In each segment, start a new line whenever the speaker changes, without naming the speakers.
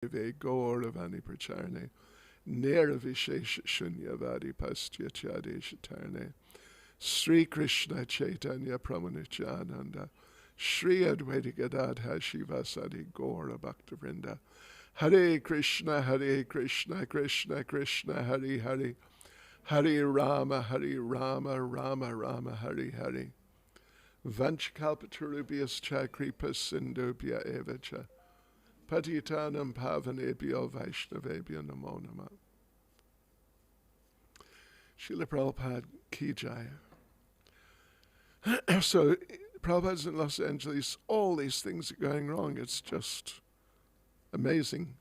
ve gauravani pracharne, niravishesh shunyavadi pastyachyadeshatarne, Sri Krishna Chaitanya Pramanityananda, Sri Advaita Gadadha Shivasadi Gaura Bhaktavrinda, Hare Krishna, Krishna Krishna, Hare Hare, Hare Rama, Rama Rama, Hare Hare. Vanchakalpatarubhyascha kripa sindubhya evacha, Patitanam pavanebhyo vaishnavebhyo namo namah. Srila Prabhupada ki jai. So Prabhupada's in Los Angeles, all these things are going wrong. It's just amazing.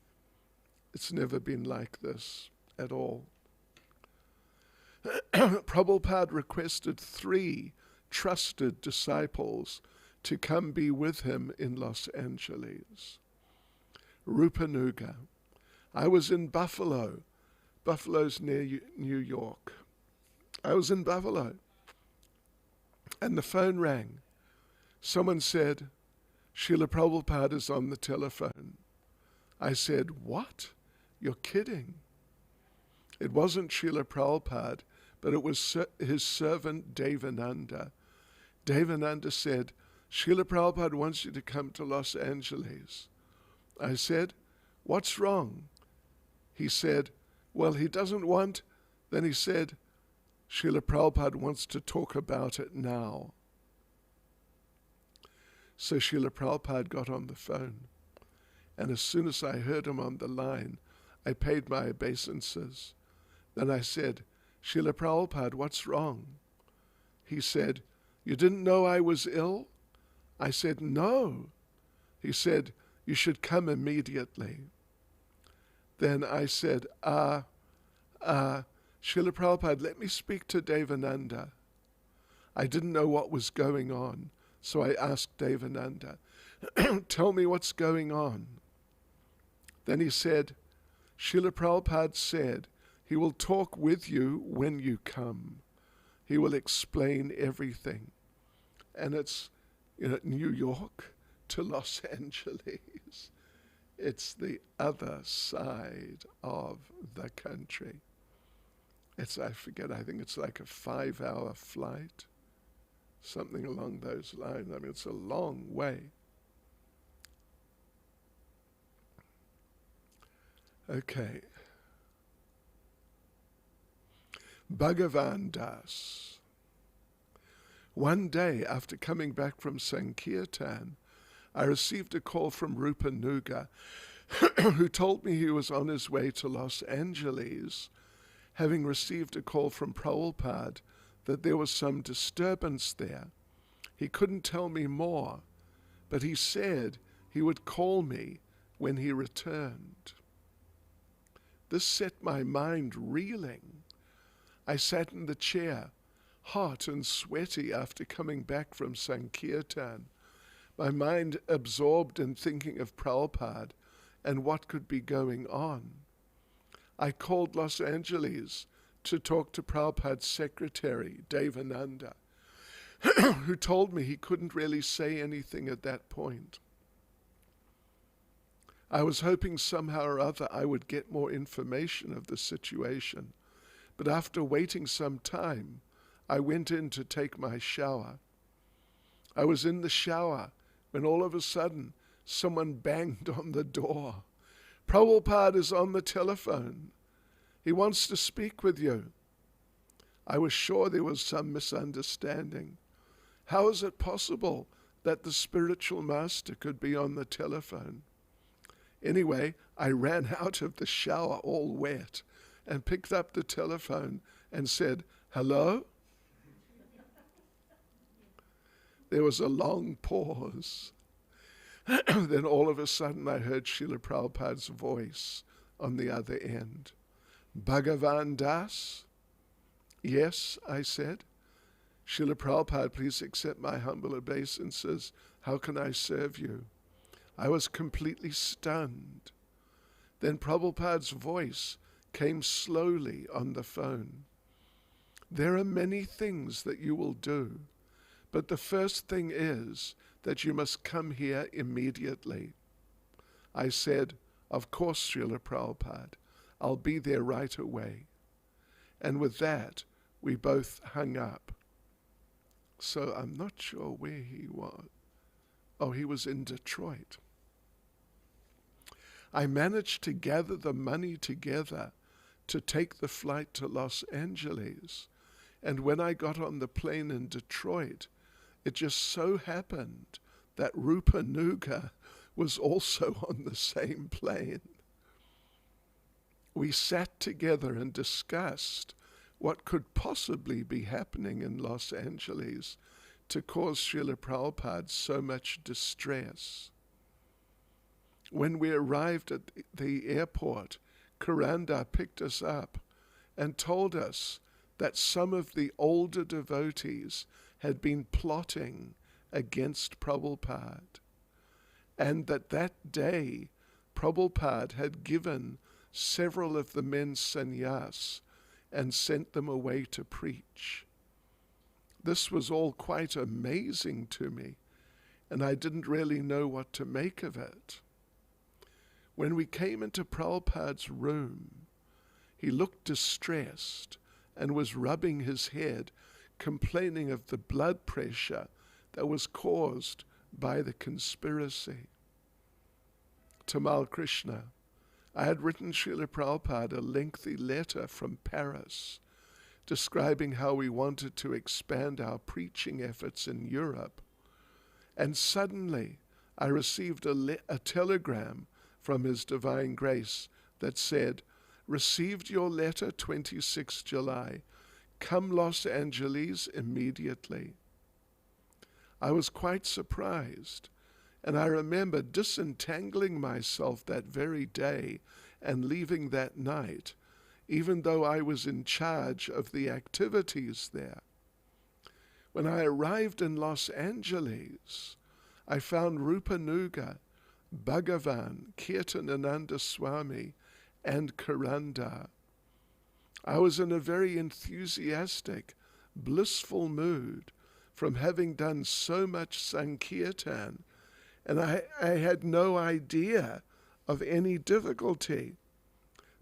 It's never been like this at all. Prabhupada requested 3 trusted disciples to come be with him in Los Angeles. Rupanuga. I was in Buffalo. Buffalo's near New York. I was in Buffalo. And the phone rang. Someone said, Srila Prabhupada is on the telephone. I said, what? You're kidding. It wasn't Srila Prabhupada, but it was his servant Devananda. Devananda said, Srila Prabhupada wants you to come to Los Angeles. I said, what's wrong? He said, well, he doesn't want. Then he said, Srila Prabhupada wants to talk about it now. So Srila Prabhupada got on the phone. And as soon as I heard him on the line, I paid my obeisances. Then I said, Srila Prabhupada, what's wrong? He said, you didn't know I was ill? I said, no. He said, you should come immediately. Then I said, Srila Prabhupada, let me speak to Devananda. I didn't know what was going on, so I asked Devananda, tell me what's going on. Then he said, Srila Prabhupada said, he will talk with you when you come. He will explain everything. And it's, New York to Los Angeles. It's the other side of the country. I think it's like a 5-hour flight, something along those lines. I mean, it's a long way. Okay. Bhagavan Das. One day after coming back from Sankirtan, I received a call from Rupanuga, who told me he was on his way to Los Angeles, having received a call from Prabhupada that there was some disturbance there. He couldn't tell me more, but he said he would call me when he returned. This set my mind reeling. I sat in the chair, hot and sweaty after coming back from Sankirtan, my mind absorbed in thinking of Prabhupada and what could be going on. I called Los Angeles to talk to Prabhupada's secretary, Devananda, who told me he couldn't really say anything at that point. I was hoping somehow or other I would get more information of the situation, but after waiting some time, I went in to take my shower. I was in the shower when all of a sudden someone banged on the door. Prabhupada is on the telephone. He wants to speak with you. I was sure there was some misunderstanding. How is it possible that the spiritual master could be on the telephone? Anyway, I ran out of the shower all wet and picked up the telephone and said, hello? There was a long pause. Then all of a sudden I heard Srila Prabhupada's voice on the other end. Bhagavan Das? Yes, I said. Srila Prabhupada, please accept my humble obeisances. How can I serve you? I was completely stunned. Then Prabhupada's voice came slowly on the phone. There are many things that you will do, but the first thing is that you must come here immediately. I said, "Of course, Srila Prabhupada, I'll be there right away." And with that, we both hung up. So I'm not sure where he was. Oh, he was in Detroit. I managed to gather the money together to take the flight to Los Angeles. And when I got on the plane in Detroit, it just so happened that Rupa Nuga was also on the same plane. We sat together and discussed what could possibly be happening in Los Angeles to cause Srila Prabhupada so much distress. When we arrived at the airport, Karanda picked us up and told us that some of the older devotees had been plotting against Prabhupada, and that day Prabhupada had given several of the men sannyas and sent them away to preach. This was all quite amazing to me, and I didn't really know what to make of it. When we came into Prabhupada's room, he looked distressed and was rubbing his head, complaining of the blood pressure that was caused by the conspiracy. Tamal Krishna, I had written Srila Prabhupada a lengthy letter from Paris describing how we wanted to expand our preaching efforts in Europe. And suddenly I received a telegram from His Divine Grace that said, "Received your letter 26 July. Come Los Angeles immediately." I was quite surprised, and I remember disentangling myself that very day and leaving that night, even though I was in charge of the activities there. When I arrived in Los Angeles, I found Rupa Nuga, Bhagavan, Kirtanananda Swami, and Karanda. I was in a very enthusiastic, blissful mood from having done so much Sankirtan, and I had no idea of any difficulty.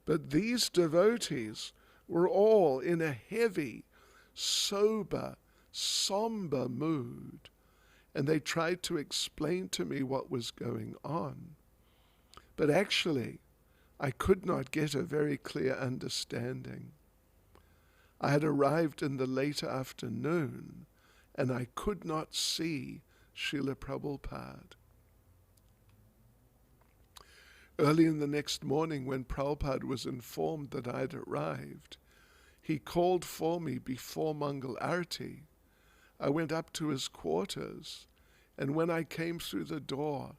But these devotees were all in a heavy, sober, somber mood, and they tried to explain to me what was going on. But actually, I could not get a very clear understanding. I had arrived in the late afternoon, and I could not see Srila Prabhupada. Early in the next morning, when Prabhupada was informed that I'd arrived, he called for me before Mangal Arati. I went up to his quarters, and when I came through the door,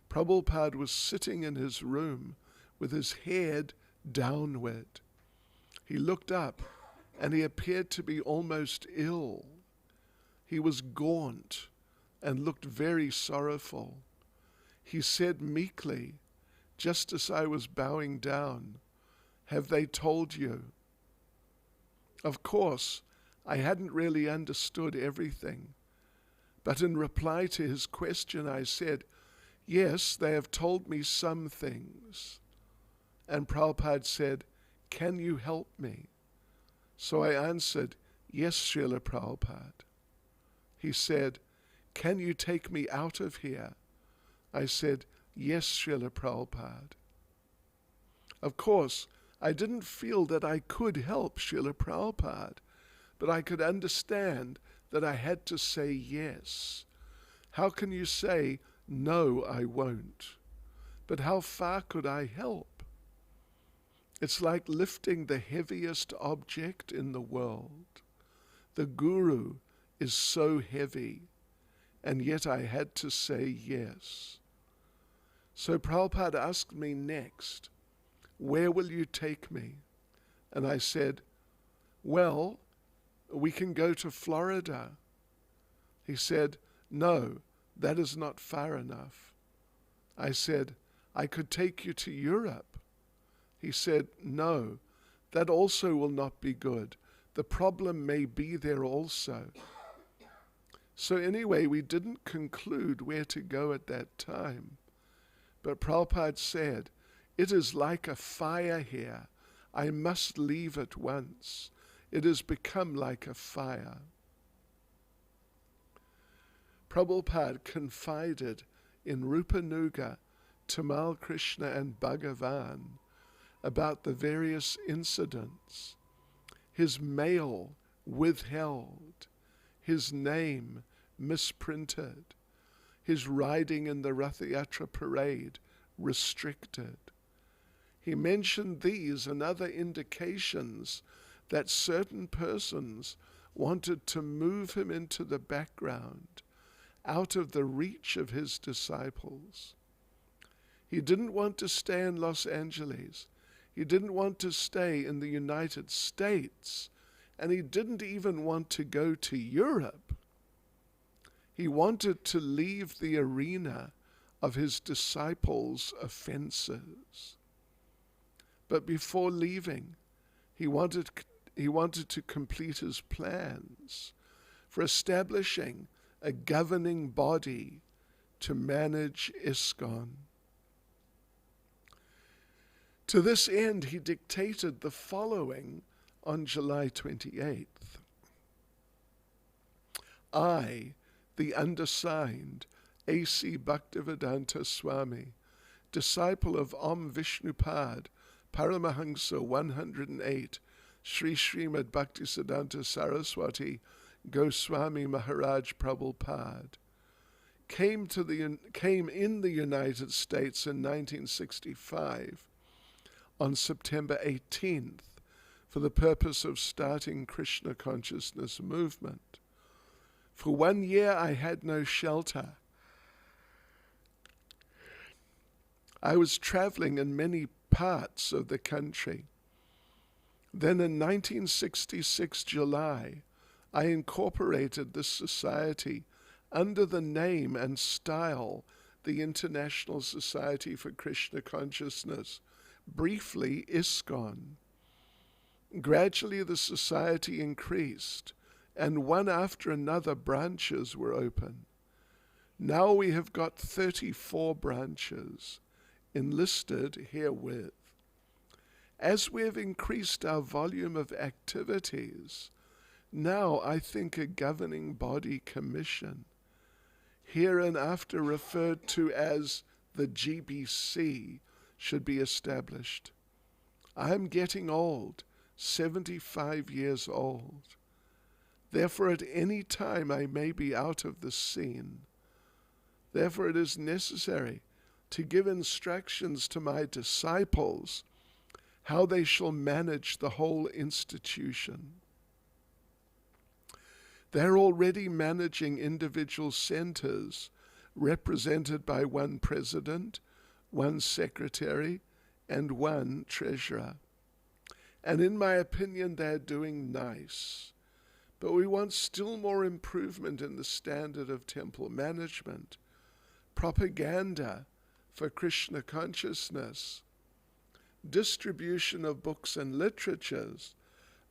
Prabhupada was sitting in his room with his head downward. He looked up, and he appeared to be almost ill. He was gaunt and looked very sorrowful. He said meekly, just as I was bowing down, "Have they told you?" Of course, I hadn't really understood everything, but in reply to his question I said, "Yes, they have told me some things." And Prabhupada said, "Can you help me?" So I answered, "Yes, Srila Prabhupada." He said, "Can you take me out of here?" I said, "Yes, Srila Prabhupada." Of course, I didn't feel that I could help Srila Prabhupada, but I could understand that I had to say yes. How can you say, "No, I won't"? But how far could I help? It's like lifting the heaviest object in the world. The Guru is so heavy, and yet I had to say yes. So Prabhupada asked me next, "Where will you take me?" And I said, "Well, we can go to Florida." He said, "No, that is not far enough." I said, "I could take you to Europe." He said, "No, that also will not be good. The problem may be there also." So anyway, we didn't conclude where to go at that time. But Prabhupada said, It is like a fire here. I must leave at once. It has become like a fire. Prabhupada confided in Rupanuga, Tamal Krishna and Bhagavan about the various incidents. His mail withheld, his name misprinted, his riding in the Rath Yatra parade restricted. He mentioned these and other indications that certain persons wanted to move him into the background, out of the reach of his disciples. He didn't want to stay in Los Angeles. He didn't want to stay in the United States. And he didn't even want to go to Europe. He wanted to leave the arena of his disciples' offenses. But before leaving, he wanted to complete his plans for establishing a governing body to manage ISKCON. To this end, he dictated the following on July 28th. I, the undersigned, A.C. Bhaktivedanta Swami, disciple of Om Vishnupad, Paramahansa 108, Sri Srimad Bhaktisiddhanta Saraswati Goswami Maharaj Prabhupada, came in the United States in 1965 on September 18th for the purpose of starting Krishna consciousness movement. For 1 year I had no shelter. I was traveling in many parts of the country. Then in 1966 July, I incorporated this society under the name and style the International Society for Krishna Consciousness, briefly ISKCON. Gradually the society increased, and one after another branches were open. Now we have got 34 branches, enlisted herewith. As we have increased our volume of activities, now I think a governing body commission, hereinafter referred to as the GBC, should be established. I am getting old, 75 years old. Therefore at any time I may be out of the scene. Therefore it is necessary to give instructions to my disciples how they shall manage the whole institution. They're already managing individual centers represented by one president, one secretary, and one treasurer. And in my opinion, they're doing nice. But we want still more improvement in the standard of temple management, propaganda for Krishna consciousness, distribution of books and literatures,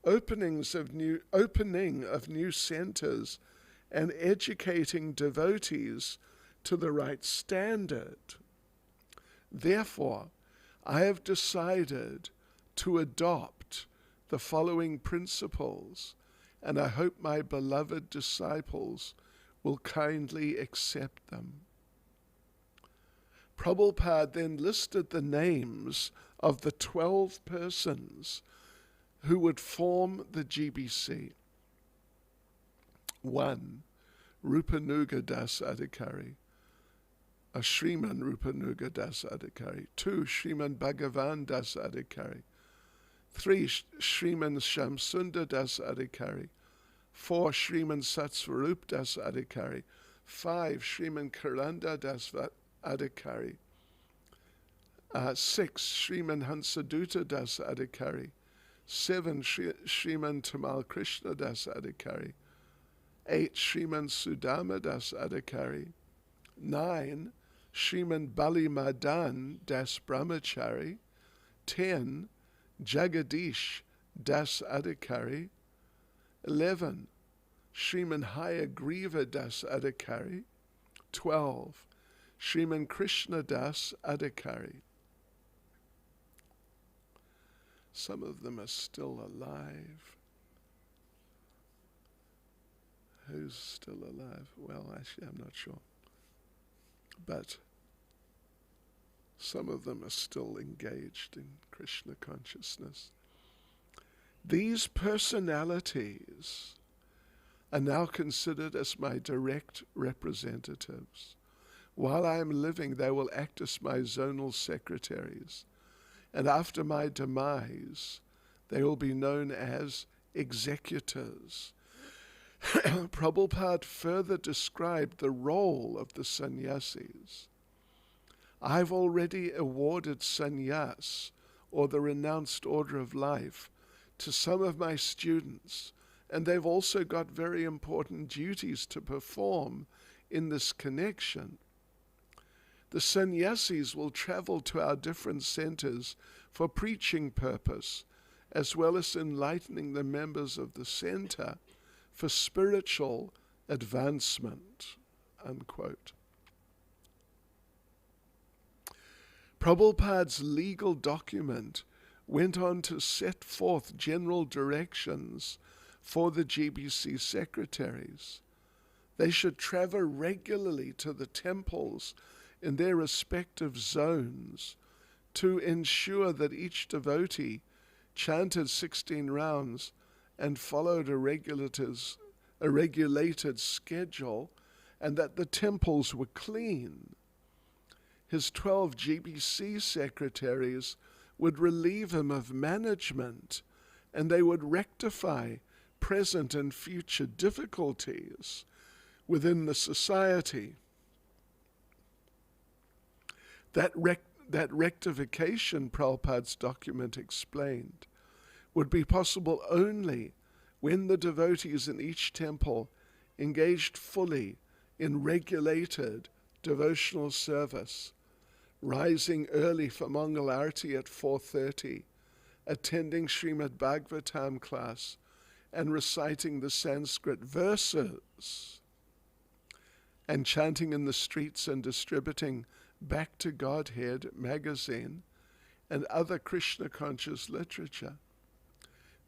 opening of new centers, and educating devotees to the right standard. Therefore, I have decided to adopt the following principles, and I hope my beloved disciples will kindly accept them. Prabhupada then listed the names of the 12 persons who would form the GBC. 1. Rupanuga Das Adhikari, Shriman Rupanuga Das Adhikari. 2. Shriman Bhagavan Das Adhikari. 3. Shriman Shamsundar Das Adhikari. 4. Shriman Satsvarup Das Adhikari. 5. Shriman Karanda Das Adhikari. 6. Shriman Hansaduta Das Adhikari. 7. Shriman Tamal Krishna Das Adhikari. 8. Shriman Sudama Das Adhikari. 9. Shriman Bali Madan Das Brahmachari. 10. Jagadish Das Adhikari. 11. Shriman Hayagriva Das Adhikari. 12. Shriman Krishna Das Adhikari. Some of them are still alive. Who's still alive? Well, actually, I'm not sure. But some of them are still engaged in Krishna consciousness. These personalities are now considered as my direct representatives. While I am living, they will act as my zonal secretaries. And after my demise, they will be known as executors. Prabhupada further described the role of the sannyasis. I've already awarded sannyas, or the renounced order of life, to some of my students, and they've also got very important duties to perform in this connection. The sannyasis will travel to our different centers for preaching purpose, as well as enlightening the members of the center for spiritual advancement, unquote. Prabhupada's legal document went on to set forth general directions for the GBC secretaries. They should travel regularly to the temples in their respective zones to ensure that each devotee chanted 16 rounds and followed a regulated schedule, and that the temples were clean. His 12 GBC secretaries would relieve him of management, and they would rectify present and future difficulties within the society. That rectification, Prabhupada's document explained, would be possible only when the devotees in each temple engaged fully in regulated devotional service, rising early for Mangal Arati at 4:30, attending Srimad Bhagavatam class, and reciting the Sanskrit verses, and chanting in the streets and distributing Back to Godhead magazine and other Krishna-conscious literature.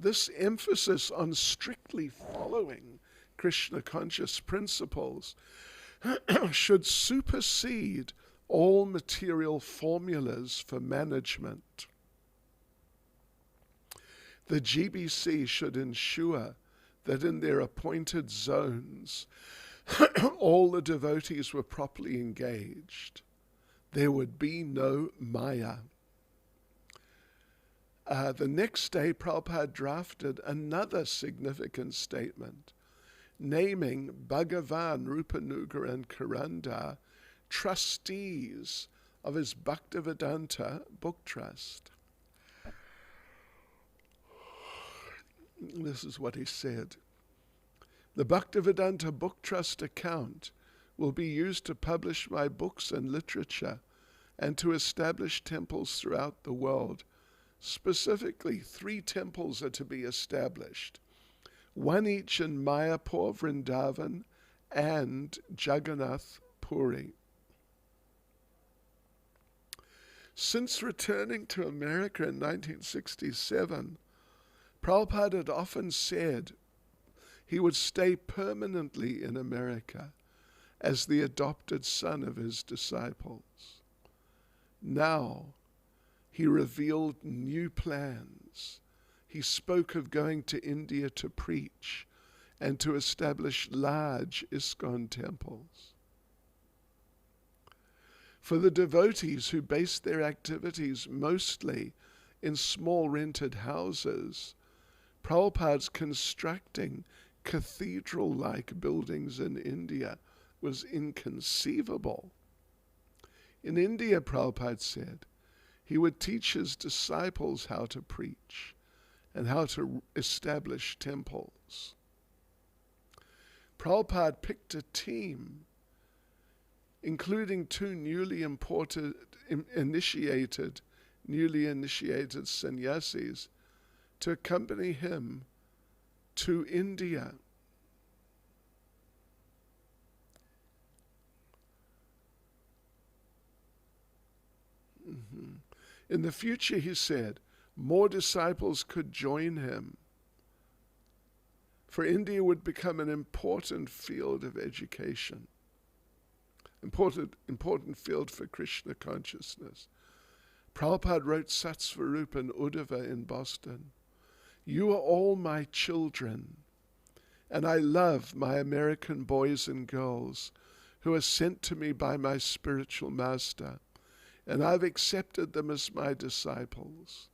This emphasis on strictly following Krishna-conscious principles should supersede all material formulas for management. The GBC should ensure that in their appointed zones, all the devotees were properly engaged. There would be no Maya. The next day, Prabhupada drafted another significant statement, naming Bhagavan, Rupanuga and Karanda trustees of his Bhaktivedanta book trust. This is what he said. The Bhaktivedanta book trust account will be used to publish my books and literature and to establish temples throughout the world. Specifically, 3 temples are to be established, 1 each in Mayapur, Vrindavan, and Jagannath Puri. Since returning to America in 1967, Prabhupada had often said he would stay permanently in America as the adopted son of his disciples. Now, he revealed new plans. He spoke of going to India to preach and to establish large ISKCON temples. For the devotees who based their activities mostly in small rented houses, Prabhupada's constructing cathedral-like buildings in India was inconceivable. In India, Prabhupada said, he would teach his disciples how to preach and how to establish temples. Prabhupada picked a team, including 2 newly initiated sannyasis, to accompany him to India. In the future, he said, more disciples could join him. For India would become an important field of education, important field for Krishna consciousness. Prabhupada wrote Satsvarupa and Uddhava in Boston. You are all my children, and I love my American boys and girls who are sent to me by my spiritual master, and I've accepted them as my disciples.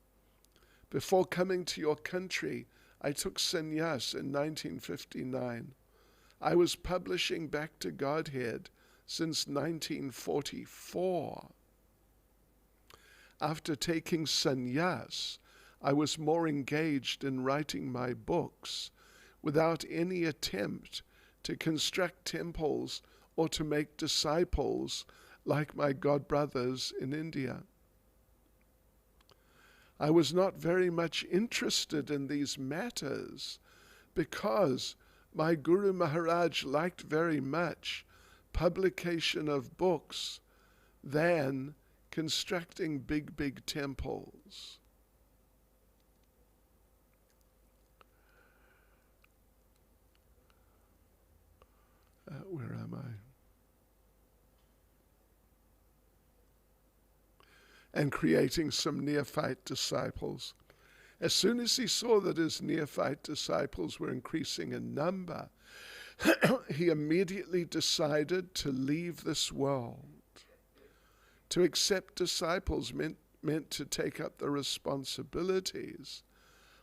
Before coming to your country, I took sannyas in 1959. I was publishing Back to Godhead since 1944. After taking sannyas, I was more engaged in writing my books without any attempt to construct temples or to make disciples like my godbrothers in India. I was not very much interested in these matters because my Guru Maharaj liked very much publication of books than constructing big temples. Where am I? And creating some neophyte disciples. As soon as he saw that his neophyte disciples were increasing in number, he immediately decided to leave this world. To accept disciples meant to take up the responsibilities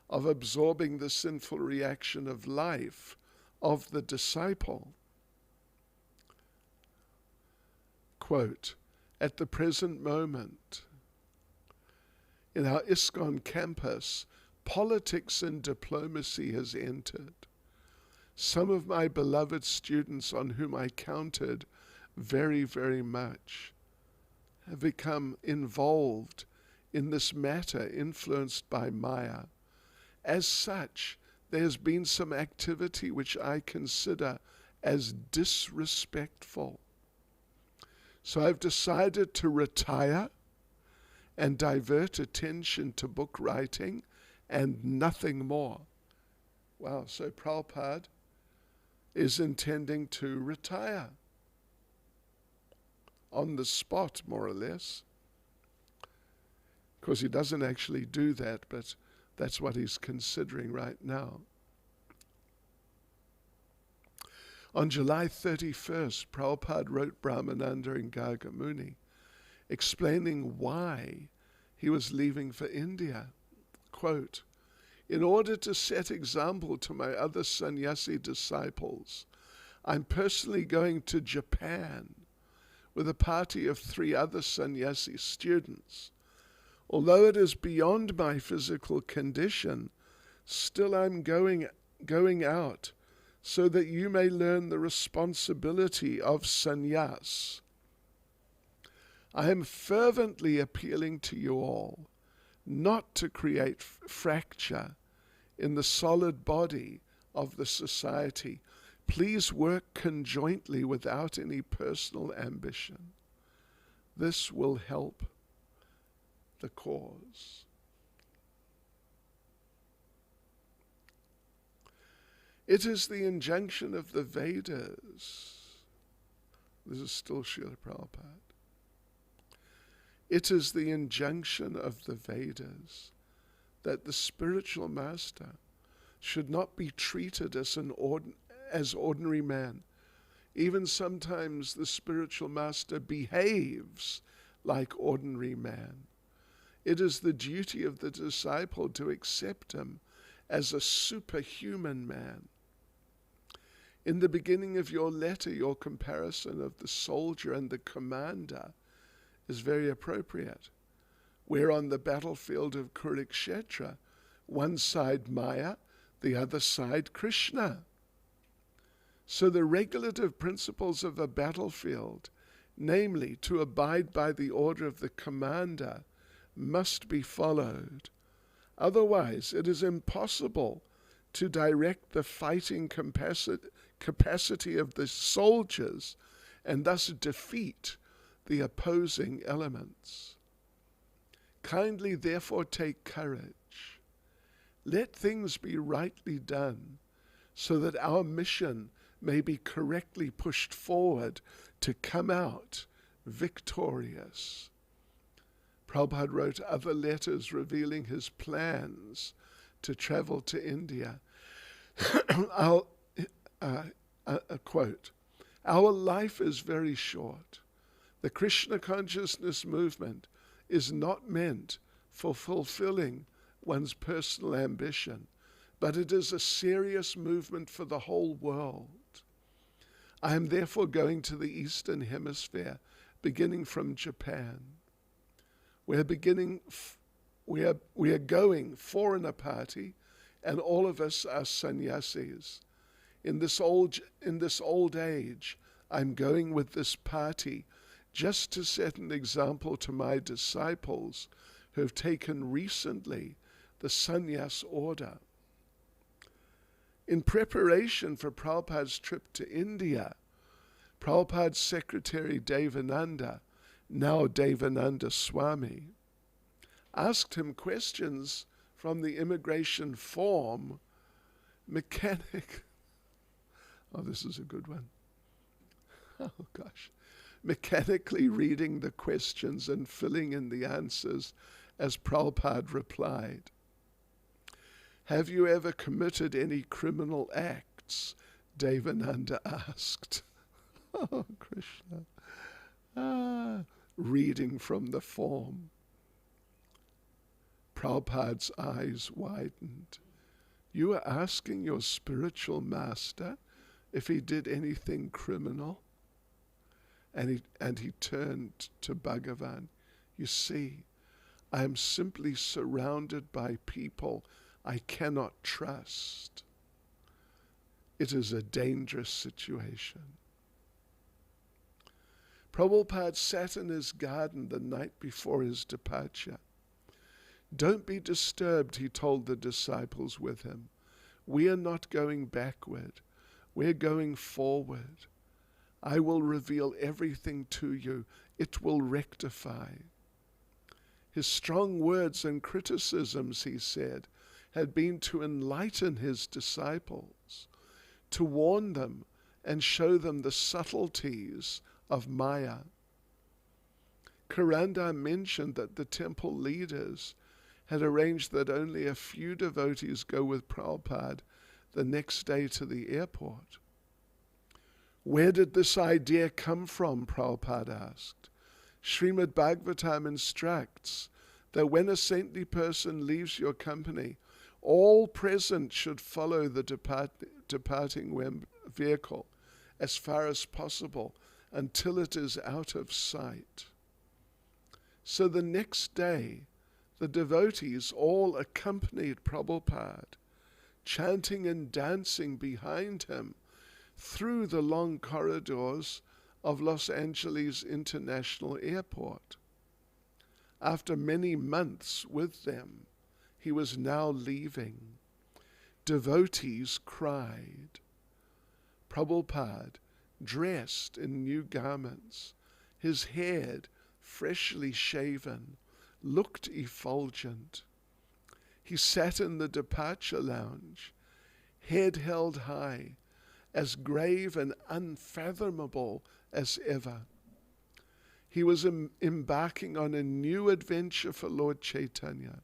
of absorbing the sinful reaction of life of the disciple. Quote, at the present moment, in our ISKCON campus, politics and diplomacy has entered. Some of my beloved students on whom I counted very much have become involved in this matter, influenced by Maya. As such, there has been some activity which I consider as disrespectful. So I've decided to retire and divert attention to book writing and nothing more. Wow, so Prabhupada is intending to retire on the spot, more or less. Of course, he doesn't actually do that, but that's what he's considering right now. On July 31st, Prabhupada wrote Brahmananda and Gargamuni, explaining why he was leaving for India. Quote, in order to set example to my other sannyasi disciples, I'm personally going to Japan with a party of 3 other sannyasi students. Although it is beyond my physical condition, still I'm going out so that you may learn the responsibility of sannyas. I am fervently appealing to you all not to create fracture in the solid body of the society. Please work conjointly without any personal ambition. This will help the cause. It is the injunction of the Vedas. This is still Srila Prabhupada. It is the injunction of the Vedas that the spiritual master should not be treated as ordinary man. Even sometimes the spiritual master behaves like ordinary man. It is the duty of the disciple to accept him as a superhuman man. In the beginning of your letter, your comparison of the soldier and the commander is very appropriate. We're on the battlefield of Kurukshetra, one side Maya, the other side Krishna. So the regulative principles of a battlefield, namely to abide by the order of the commander, must be followed. Otherwise, it is impossible to direct the fighting capacity of the soldiers and thus defeat the opposing elements. Kindly therefore take courage. Let things be rightly done, so that our mission may be correctly pushed forward to come out victorious. Prabhupada wrote other letters revealing his plans to travel to India. A quote, "Our life is very short. The Krishna consciousness movement is not meant for fulfilling one's personal ambition, but it is a serious movement for the whole world. I am therefore going to the Eastern Hemisphere, beginning from Japan. We are going foreigner party, and all of us are sannyasis. In this old age, I'm going with this party just to set an example to my disciples who have taken recently the sannyas order." In preparation for Prabhupada's trip to India, Prabhupada's secretary Devananda, now Devananda Swami, asked him questions from the immigration form this is a good one. Oh gosh. Mechanically reading the questions and filling in the answers as Prabhupada replied. "Have you ever committed any criminal acts?" Devananda asked. Oh, Krishna. Reading from the form. Prabhupada's eyes widened. "You are asking your spiritual master if he did anything criminal?" And he turned to Bhagavan. "You see, I am simply surrounded by people I cannot trust. It is a dangerous situation." Prabhupada sat in his garden the night before his departure. "Don't be disturbed," he told the disciples with him. "We are not going backward. We're going forward. I will reveal everything to you. It will rectify." His strong words and criticisms, he said, had been to enlighten his disciples, to warn them and show them the subtleties of Maya. Karanda mentioned that the temple leaders had arranged that only a few devotees go with Prabhupada the next day to the airport. "Where did this idea come from?" Prabhupada asked. "Srimad Bhagavatam instructs that when a saintly person leaves your company, all present should follow the departing vehicle as far as possible until it is out of sight." So the next day, the devotees all accompanied Prabhupada, chanting and dancing behind him through the long corridors of Los Angeles International Airport. After many months with them, he was now leaving. Devotees cried. Prabhupada, dressed in new garments, his head freshly shaven, looked effulgent. He sat in the departure lounge, head held high, as grave and unfathomable as ever. He was embarking on a new adventure for Lord Chaitanya.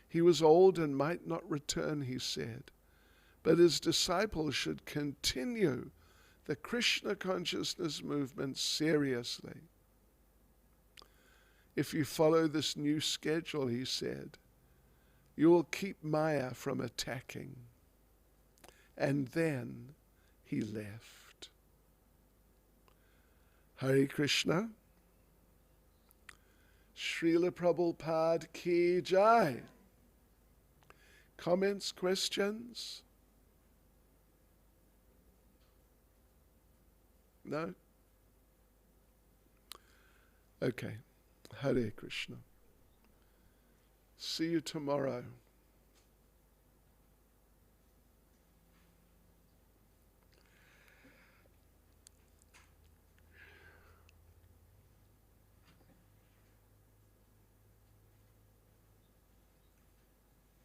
He was old and might not return, he said, but his disciples should continue the Krishna consciousness movement seriously. "If you follow this new schedule," he said, "you will keep Maya from attacking." And then he left. Hare Krishna. Srila Prabhupada ki jai. Comments, questions? No? Okay. Hare Krishna. See you tomorrow.